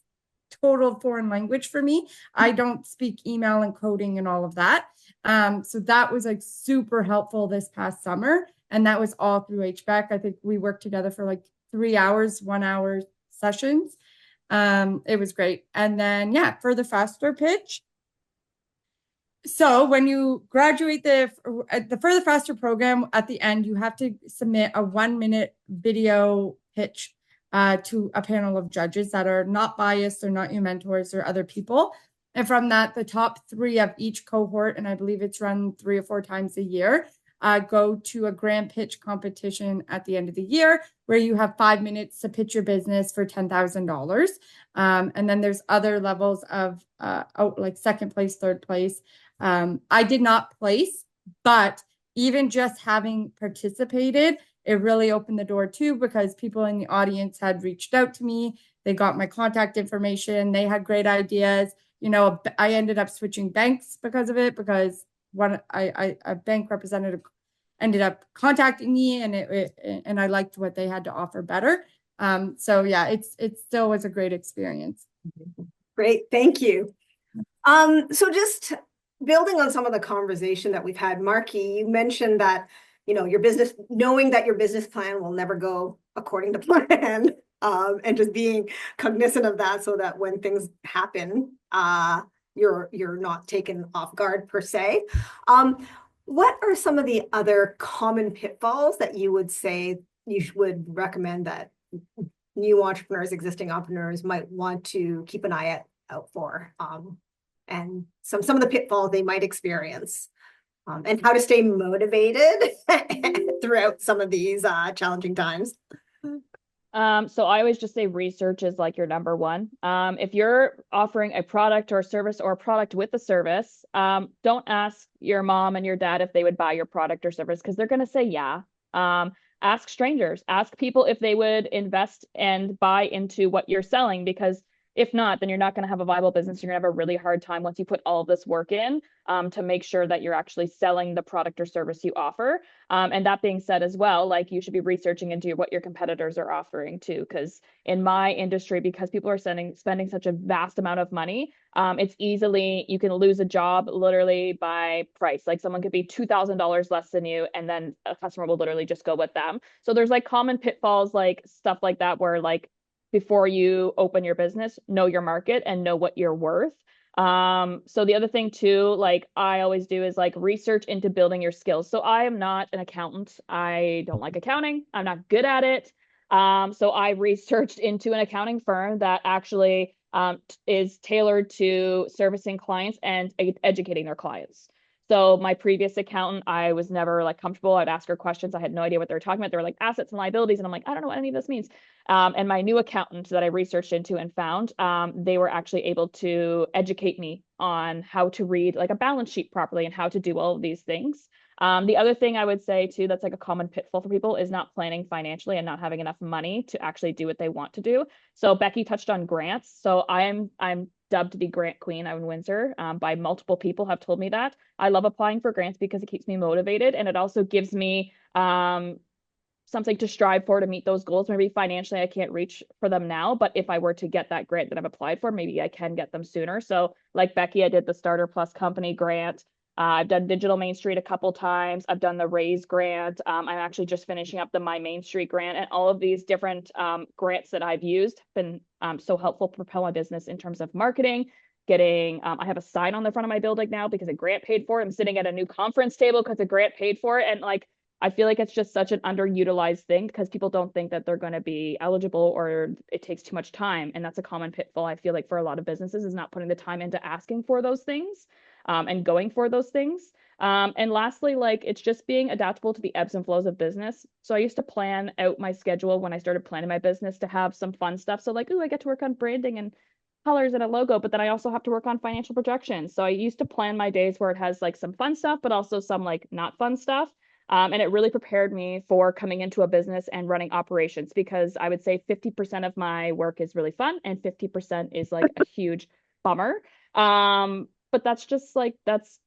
total foreign language for me. I don't speak email and coding and all of that. So that was like super helpful this past summer. And that was all through HBEC. I think we worked together for like 3 hours, 1 hour sessions. It was great. And then, Further Faster pitch. So when you graduate the Further Faster program, at the end, you have to submit a 1-minute video pitch to a panel of judges that are not biased, or not your mentors or other people. And from that, the top 3 of each cohort, and I believe it's run 3 or 4 times a year, go to a grand pitch competition at the end of the year, where you have 5 minutes to pitch your business for $10,000. And then there's other levels of like second place, third place. I did not place, but even just having participated, it really opened the door too, because people in the audience had reached out to me. They got my contact information. They had great ideas. I ended up switching banks because of it, because a bank representative ended up contacting me, and I liked what they had to offer better. So yeah, it still was a great experience. Great, thank you. So just building on some of the conversation that we've had, Markie, you mentioned that knowing that your business plan will never go according to plan, and just being cognizant of that, so that when things happen, you're not taken off guard per se. What are some of the other common pitfalls that you would say you would recommend that new entrepreneurs, existing entrepreneurs might want to keep an eye out for, and some of the pitfalls they might experience, and how to stay motivated throughout some of these challenging times? So I always just say research is like your number one. If you're offering a product or a service, or a product with a service, don't ask your mom and your dad if they would buy your product or service, because they're going to say yeah. Ask strangers, ask people if they would invest and buy into what you're selling, because if not, then you're not going to have a viable business. You're going to have a really hard time once you put all of this work in, to make sure that you're actually selling the product or service you offer. And that being said as well, like, you should be researching into what your competitors are offering too, because in my industry, because people are spending such a vast amount of money, you can lose a job literally by price. Like, someone could be $2,000 less than you, and then a customer will literally just go with them. So there's like common pitfalls, like stuff like that, where like, before you open your business, know your market and know what you're worth. So the other thing too, like I always do, is like research into building your skills. So I am not an accountant. I don't like accounting. I'm not good at it. So I researched into an accounting firm that actually is tailored to servicing clients and educating their clients. So my previous accountant, I was never like comfortable. I'd ask her questions. I had no idea what they were talking about. They were like assets and liabilities. And I'm like, I don't know what any of this means. And my new accountant that I researched into and found, they were actually able to educate me on how to read like a balance sheet properly and how to do all of these things. The other thing I would say too, that's like a common pitfall for people is not planning financially and not having enough money to actually do what they want to do. So Becky touched on grants. So I'm dubbed the grant queen out in Windsor by multiple people have told me that. I love applying for grants because it keeps me motivated and it also gives me something to strive for to meet those goals. Maybe financially I can't reach for them now, but if I were to get that grant that I've applied for, maybe I can get them sooner. So like Becky, I did the Starter Plus Company grant. I've done Digital Main Street a couple times. I've done the Raise grant. I'm actually just finishing up the My Main Street grant, and all of these different grants that I've used have been so helpful to propel my business in terms of marketing. Getting, I have a sign on the front of my building now because a grant paid for it. I'm sitting at a new conference table because a grant paid for it, and like I feel like it's just such an underutilized thing because people don't think that they're going to be eligible or it takes too much time, and that's a common pitfall I feel like for a lot of businesses is not putting the time into asking for those things. And going for those things. And lastly, like it's just being adaptable to the ebbs and flows of business. So I used to plan out my schedule when I started planning my business to have some fun stuff. So like, ooh, I get to work on branding and colors and a logo, but then I also have to work on financial projections. So I used to plan my days where it has like some fun stuff, but also some like not fun stuff. And it really prepared me for coming into a business and running operations because I would say 50% of my work is really fun and 50% is like a huge bummer. But that's just like that's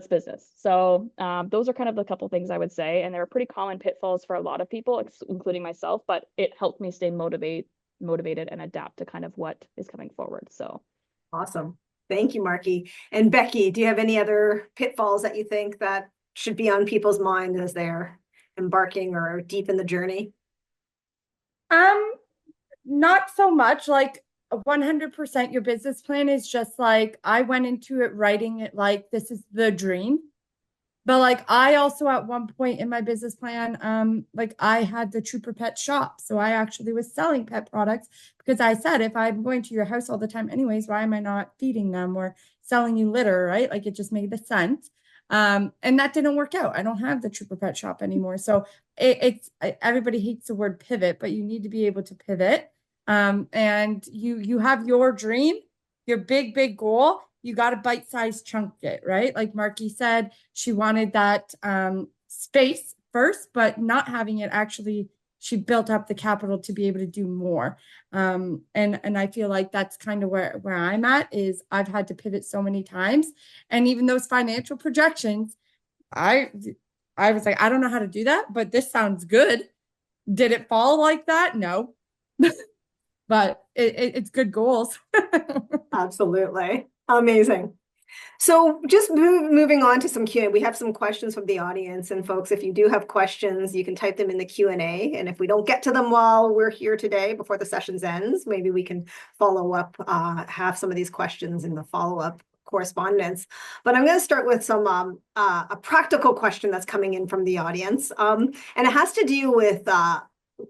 business. So those are kind of the couple things I would say, and they're pretty common pitfalls for a lot of people, including myself. But it helped me stay motivated and adapt to kind of what is coming forward. So awesome, thank you, Markie. And Becky, do you have any other pitfalls that you think that should be on people's mind as they're embarking or deep in the journey? Not so much. Like 100% your business plan is just like I went into it writing it like this is the dream. But like I also at one point in my business plan, like I had the Trooper Pet shop. So I actually was selling pet products because I said if I'm going to your house all the time anyways, why am I not feeding them or selling you litter, right? Like it just made the sense. And that didn't work out. I don't have the Trooper Pet shop anymore. So it's everybody hates the word pivot, but you need to be able to pivot. And you have your dream, your big goal. You got to bite-sized chunk it, right? Like Markie said, she wanted that space first, but not having it actually, she built up the capital to be able to do more. And I feel like that's kind of where I'm at is I've had to pivot so many times. And even those financial projections, I was like, I don't know how to do that, but this sounds good. Did it fall like that? No. But it's good goals. Absolutely. Amazing. So just moving on to some Q&A. We have some questions from the audience, and folks, if you do have questions, you can type them in the Q&A. And if we don't get to them while we're here today, before the session ends, maybe we can follow up, have some of these questions in the follow-up correspondence. But I'm going to start with some a practical question that's coming in from the audience. And it has to do with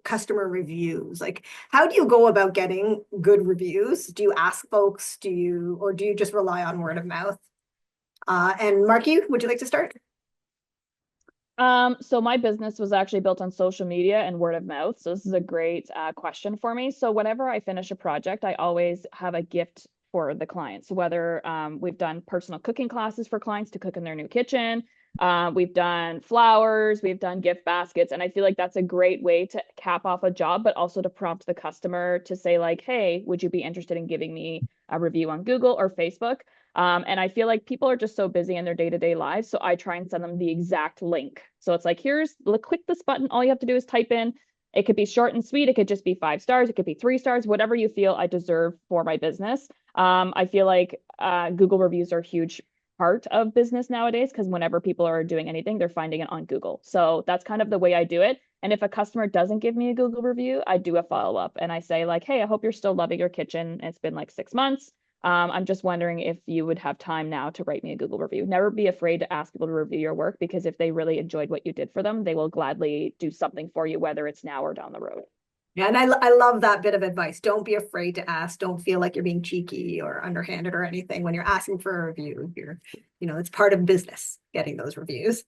customer reviews. Like, how do you go about getting good reviews? Do you ask folks? Do you just rely on word of mouth? And Markie, would you like to start? So my business was actually built on social media and word of mouth. So this is a great question for me. So whenever I finish a project, I always have a gift for the clients. So whether we've done personal cooking classes for clients to cook in their new kitchen, we've done flowers, we've done gift baskets, and I feel like that's a great way to cap off a job, but also to prompt the customer to say like, hey, would you be interested in giving me a review on Google or Facebook? And I feel like people are just so busy in their day-to-day lives, so I try and send them the exact link. So it's like, click this button. All you have to do is type in. It could be short and sweet. It could just be 5 stars. It could be 3 stars, whatever you feel I deserve for my business. I feel like Google reviews are a huge part of business nowadays because whenever people are doing anything, they're finding it on Google. So that's kind of the way I do it. And if a customer doesn't give me a Google review, I do a follow-up and I say like, hey, I hope you're still loving your kitchen. It's been like 6 months. I'm just wondering if you would have time now to write me a Google review. Never be afraid to ask people to review your work, because if they really enjoyed what you did for them, they will gladly do something for you, whether it's now or down the road. Yeah, and I love that bit of advice. Don't be afraid to ask. Don't feel like you're being cheeky or underhanded or anything when you're asking for a review. It's part of business getting those reviews.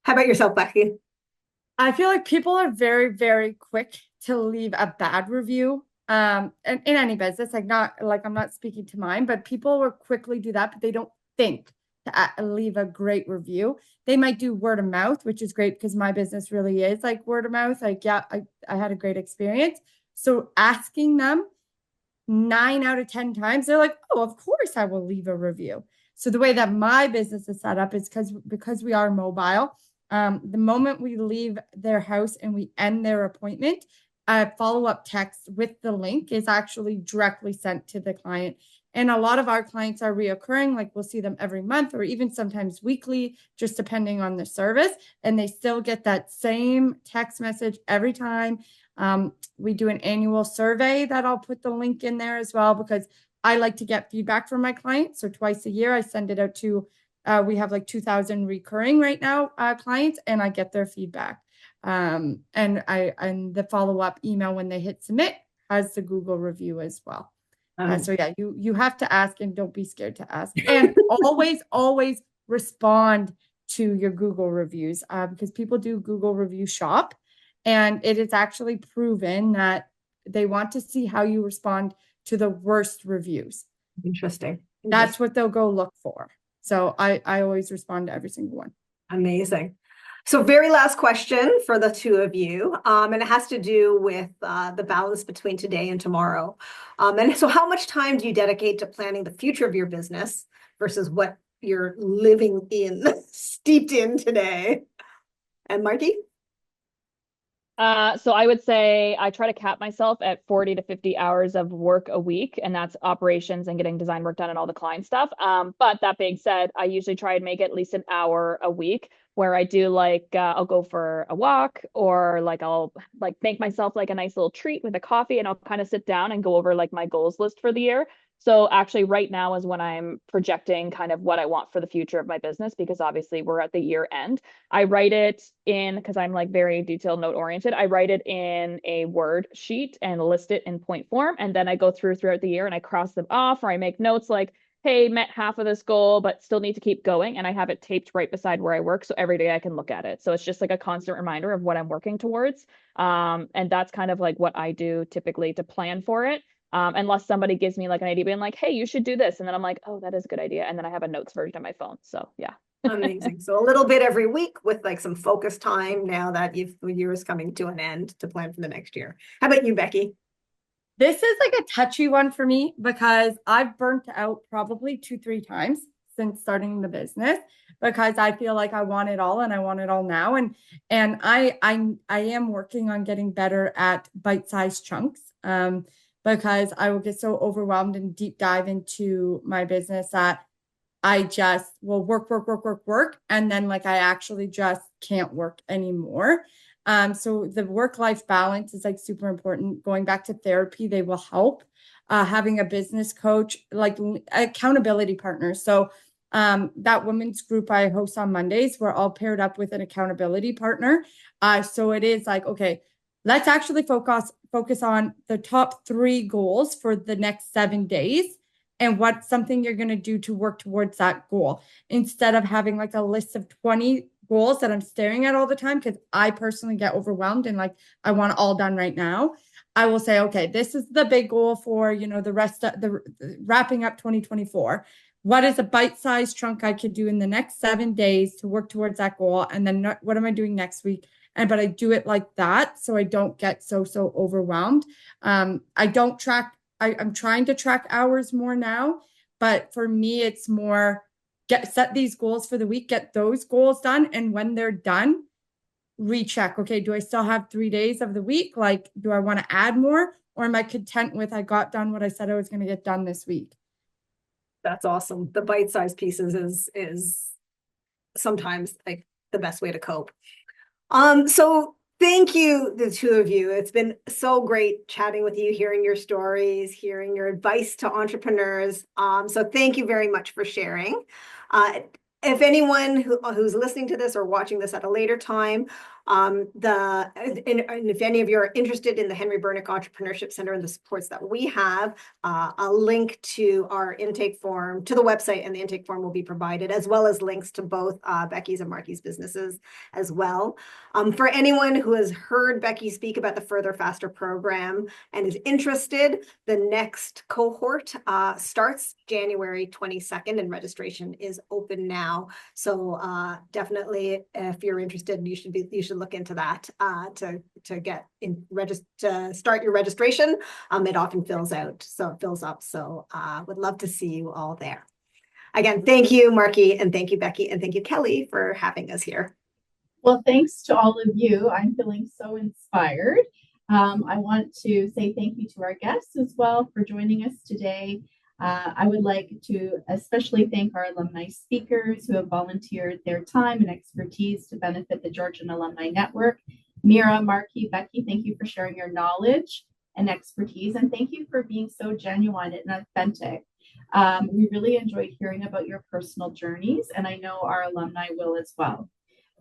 How about yourself, Becky? I feel like people are very, very quick to leave a bad review. And in any business, I'm not speaking to mine, but people will quickly do that, but they don't think to leave a great review. They might do word of mouth, which is great because my business really is like word of mouth. Like, yeah, I had a great experience. So asking them 9 out of 10 times, they're like, oh, of course I will leave a review. So the way that my business is set up is because we are mobile. The moment we leave their house and we end their appointment, a follow-up text with the link is actually directly sent to the client. And a lot of our clients are reoccurring, like we'll see them every month or even sometimes weekly, just depending on the service. And they still get that same text message every time. We do an annual survey that I'll put the link in there as well, because I like to get feedback from my clients. So twice a year, I send it out to, we have like 2,000 recurring right now clients, and I get their feedback. And the follow-up email when they hit submit has the Google review as well. So yeah, you have to ask, and don't be scared to ask. And always respond to your Google reviews because people do Google review shop. And it is actually proven that they want to see how you respond to the worst reviews. Interesting. That's what they'll go look for. So I always respond to every single one. Amazing. So very last question for the two of you, and it has to do with the balance between today and tomorrow. And so how much time do you dedicate to planning the future of your business versus what you're living in, steeped in today? And Markie? So I would say I try to cap myself at 40 to 50 hours of work a week, and that's operations and getting design work done and all the client stuff. But that being said, I usually try and make at least an hour a week where I do I'll go for a walk, or I'll make myself like a nice little treat with a coffee, and I'll kind of sit down and go over my goals list for the year. So actually right now is when I'm projecting kind of what I want for the future of my business, because obviously we're at the year end. I write it in, because I'm very detailed note oriented, I write it in a Word sheet and list it in point form. And then I go throughout the year and I cross them off, or I make notes like, hey, met half of this goal, but still need to keep going. And I have it taped right beside where I work. So every day I can look at it. So it's just like a constant reminder of what I'm working towards. And that's kind of what I do typically to plan for it. Unless somebody gives me an idea being like, hey, you should do this. And then I'm like, oh, that is a good idea. And then I have a notes version on my phone. So yeah. Amazing. So a little bit every week with some focus time now that the year is coming to an end to plan for the next year. How about you, Becky? This is a touchy one for me because I've burnt out probably 2-3 times since starting the business, because I feel like I want it all and I want it all now. And I am working on getting better at bite-sized chunks. Because I will get so overwhelmed and deep dive into my business that I just will work. And then I actually just can't work anymore. So the work-life balance is super important. Going back to therapy, they will help. Having a business coach, accountability partners. So that women's group I host on Mondays, we're all paired up with an accountability partner. So it is okay, let's actually focus on the top 3 goals for the next 7 days and what's something you're going to do to work towards that goal, instead of having a list of 20 goals that I'm staring at all the time, because I personally get overwhelmed and I want it all done right now. I will say, okay, this is the big goal for, the rest of the wrapping up 2024. What is a bite-sized chunk I could do in the next 7 days to work towards that goal? And then what am I doing next week? But I do it like that, so I don't get so overwhelmed. I don't track. I'm trying to track hours more now, but for me, it's more set these goals for the week, get those goals done, and when they're done, recheck. Okay, do I still have 3 days of the week? Do I want to add more, or am I content with I got done what I said I was going to get done this week? That's awesome. The bite-sized pieces is sometimes the best way to cope. So thank you, the two of you. It's been so great chatting with you, hearing your stories, hearing your advice to entrepreneurs. So thank you very much for sharing. If anyone who's listening to this or watching this at a later time And if any of you are interested in the Henry Bernick Entrepreneurship Center and the supports that we have, a link to our intake form, to the website, and the intake form will be provided, as well as links to both Becky's and Markie's businesses as well. For anyone who has heard Becky speak about the Further Faster program and is interested, the next cohort starts January 22nd, and registration is open now. So definitely, if you're interested, you should look into that to start your registration. It often fills up. So would love to see you all there. Again, thank you, Markie, and thank you, Becky, and thank you, Kelly, for having us here. Well, thanks to all of you. I'm feeling so inspired. I want to say thank you to our guests as well for joining us today. I would like to especially thank our alumni speakers who have volunteered their time and expertise to benefit the Georgian Alumni Network. Mira, Markie, Becky, thank you for sharing your knowledge and expertise, and thank you for being so genuine and authentic. We really enjoyed hearing about your personal journeys, and I know our alumni will as well.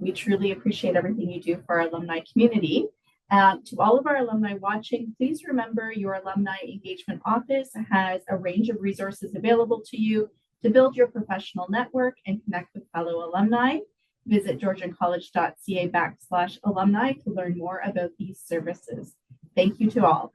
We truly appreciate everything you do for our alumni community. To all of our alumni watching, please remember your Alumni Engagement Office has a range of resources available to you to build your professional network and connect with fellow alumni. Visit georgiancollege.ca/alumni to learn more about these services. Thank you to all.